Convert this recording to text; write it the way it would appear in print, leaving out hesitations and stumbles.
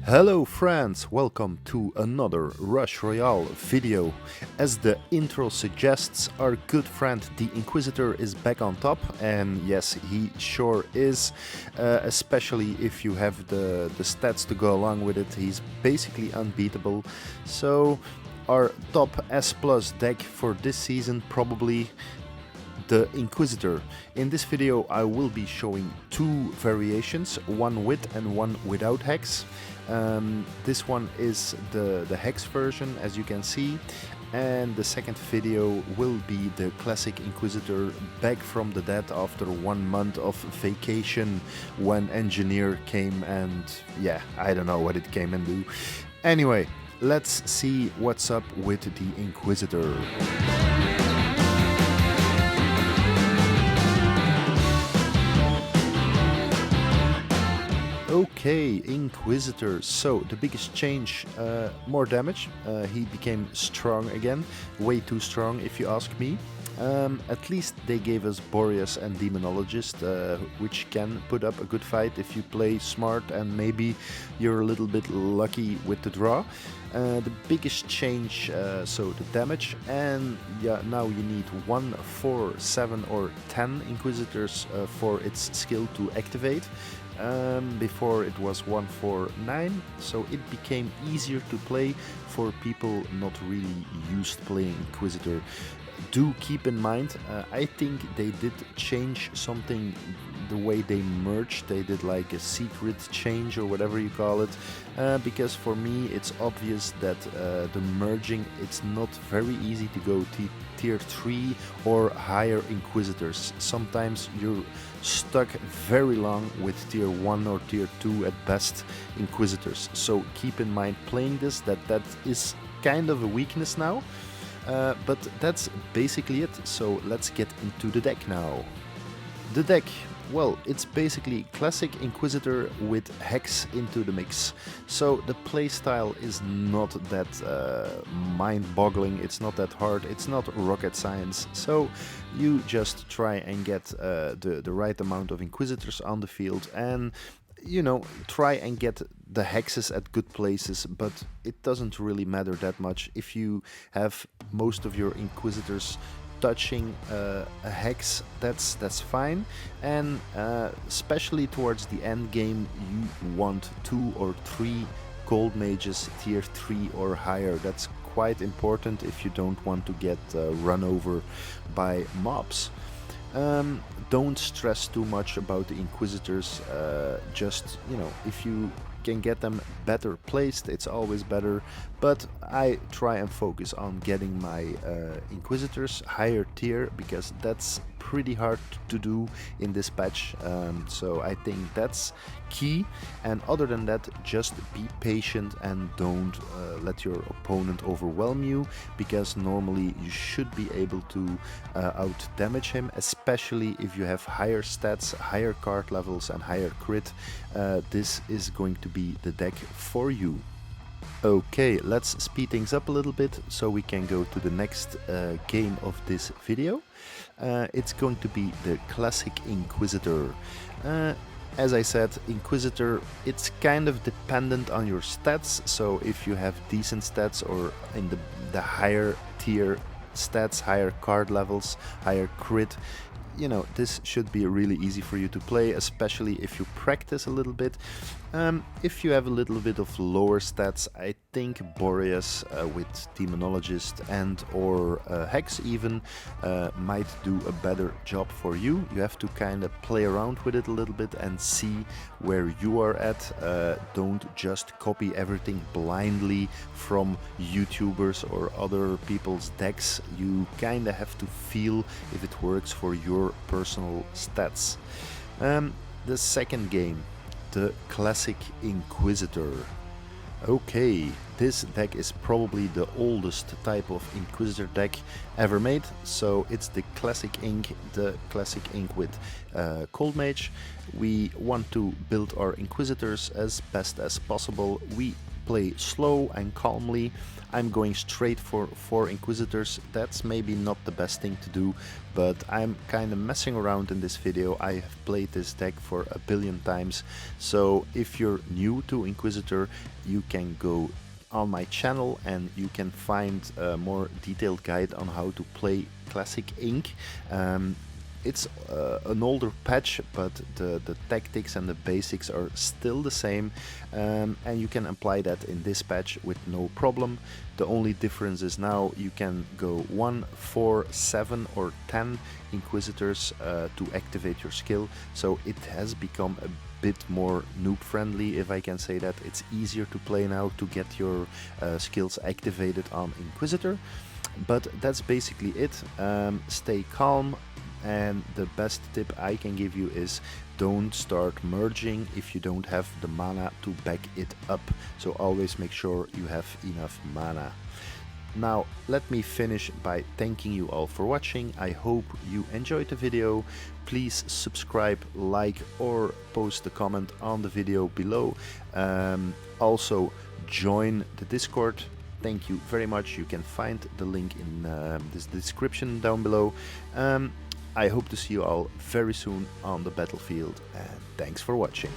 Hello friends, welcome to another Rush Royale video. As the intro suggests, our good friend the Inquisitor is back on top, and yes, he sure is, especially if you have the stats to go along with it. He's basically unbeatable. So our top S plus deck for this season, probably the Inquisitor. In this video I will be showing two variations, one with and one without Hex. This one is the Hex version, as you can see, and the second video will be the classic Inquisitor back from the dead after 1 month of vacation when Engineer came and yeah, I don't know what it came and do. Anyway, let's see what's up with the Inquisitor. Okay, Inquisitor. So the biggest change, more damage. He became strong again, way too strong if you ask me. At least they gave us Boreas and Demonologist, which can put up a good fight if you play smart and maybe you're a little bit lucky with the draw. The biggest change, so the damage, and yeah, now you need 1, 4, 7 or 10 Inquisitors for its skill to activate. Before it was 1, 4, 9, so it became easier to play for people not really used playing Inquisitor. Do keep in mind, I think they did change something, the way they merged. They did like a secret change or whatever you call it, because for me it's obvious that the merging, it's not very easy to go tier 3 or higher Inquisitors. Sometimes you're stuck very long with tier 1 or tier 2 at best Inquisitors. So keep in mind playing this, that is kind of a weakness now. But that's basically it, so let's get into the deck now. The deck, well, it's basically classic Inquisitor with Hex into the mix. So the playstyle is not that mind-boggling, it's not that hard, it's not rocket science. So you just try and get the right amount of Inquisitors on the field and, you know, try and get the hexes at good places, but it doesn't really matter that much if you have most of your Inquisitors touching a hex. That's fine, and especially towards the end game you want 2 or 3 gold mages tier 3 or higher. That's quite important if you don't want to get run over by mobs. Don't stress too much about the Inquisitors, just, you know, if you can get them better placed, it's always better, but I try and focus on getting my Inquisitors higher tier, because that's pretty hard to do in this patch, so I think that's key. And other than that, just be patient and don't let your opponent overwhelm you, because normally you should be able to out damage him, especially if you have higher stats, higher card levels and higher crit. This is going to be the deck for you. Okay, let's speed things up a little bit so we can go to the next game of this video. It's going to be the classic Inquisitor. As I said, Inquisitor, it's kind of dependent on your stats, so if you have decent stats or in the higher tier stats, higher card levels, higher crit, you know, this should be really easy for you to play, especially if you practice a little bit. If you have a little bit of lower stats, I think Boreas with Demonologist and or Hex even might do a better job for you. You have to kind of play around with it a little bit and see where you are at. Don't just copy everything blindly from YouTubers or other people's decks. You kind of have to feel if it works for your personal stats. The second game, the classic Inquisitor. Okay, this deck is probably the oldest type of Inquisitor deck ever made, so it's the classic Inc, with Cold Mage. We want to build our Inquisitors as best as possible. We play slow and calmly. I'm going straight for 4 Inquisitors. That's maybe not the best thing to do, but I'm kind of messing around in this video. I have played this deck for a billion times, so if you're new to Inquisitor, you can go on my channel and you can find a more detailed guide on how to play Classic Inc. It's an older patch, but the tactics and the basics are still the same, and you can apply that in this patch with no problem. The only difference is now you can go 1, 4, 7 or 10 Inquisitors to activate your skill, so it has become a bit more noob friendly, if I can say that. It's easier to play now to get your skills activated on Inquisitor, but that's basically it. Stay calm, and the best tip I can give you is don't start merging if you don't have the mana to back it up, so always make sure you have enough mana. Now let me finish by thanking you all for watching. I hope you enjoyed the video. Please subscribe, like or post a comment on the video below. Also join the Discord. Thank you very much. You can find the link in this description down below. I hope to see you all very soon on the battlefield, and thanks for watching.